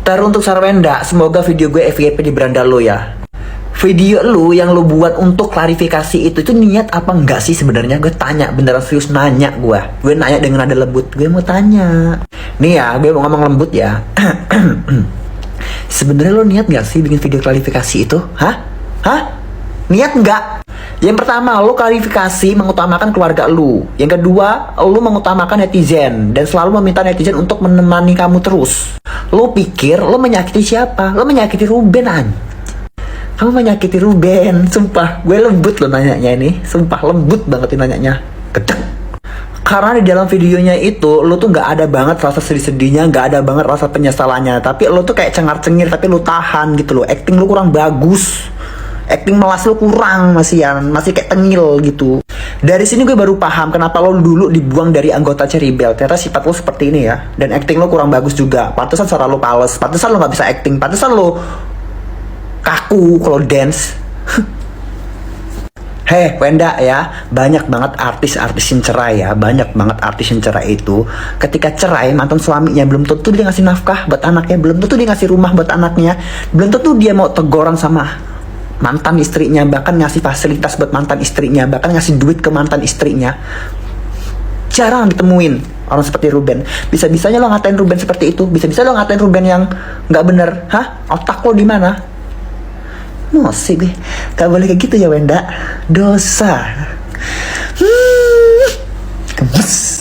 Teruntuk Sarwenda, semoga video gue FYP di beranda lo ya. Video lu yang lu buat untuk klarifikasi itu niat apa enggak sih sebenarnya? Gue tanya, beneran serius nanya gue. Gue nanya dengan nada lembut. Gue mau tanya. Nih ya, gue mau ngomong lembut ya. Sebenarnya lu niat nggak sih bikin video klarifikasi itu? Hah? Niat nggak? Yang pertama, lu klarifikasi mengutamakan keluarga lu. Yang kedua, lu mengutamakan netizen dan selalu meminta netizen untuk menemani kamu terus. Lu pikir lu menyakiti siapa? Lu menyakiti Ruben Kamu menyakiti Ruben, sumpah. Gue lembut lo nanyanya ini. Sumpah lembut banget ini nanyanya. Gedek. Karena di dalam videonya itu, lo tuh gak ada banget rasa sedih-sedihnya, gak ada banget rasa penyesalannya. Tapi lo tuh kayak cengar-cengir, tapi lo tahan gitu loh. Acting lo kurang bagus. Acting melas lo kurang, masih kayak tengil gitu. Dari sini gue baru paham kenapa lo dulu dibuang dari anggota Cherry Belle. Ternyata sifat lo seperti ini ya. Dan acting lo kurang bagus juga. Pantesan suara lo pales, pantesan lo gak bisa acting, pantesan lo kaku kalau dance. Hei Wenda ya, banyak banget artis-artis yang cerai ya. Banyak banget artis yang cerai itu ketika cerai mantan suaminya belum tentu dia ngasih nafkah buat anaknya, belum tentu dia ngasih rumah buat anaknya, belum tentu dia mau teguran sama mantan istrinya, bahkan ngasih fasilitas buat mantan istrinya, bahkan ngasih duit ke mantan istrinya. Jarang ditemuin orang seperti Ruben. Bisa-bisanya lo ngatain Ruben seperti itu. Bisa-bisa lo ngatain Ruben yang nggak bener. Hah? Otak lo di mana? Masih deh, gak boleh kayak gitu ya Wenda. Dosa. Gemes.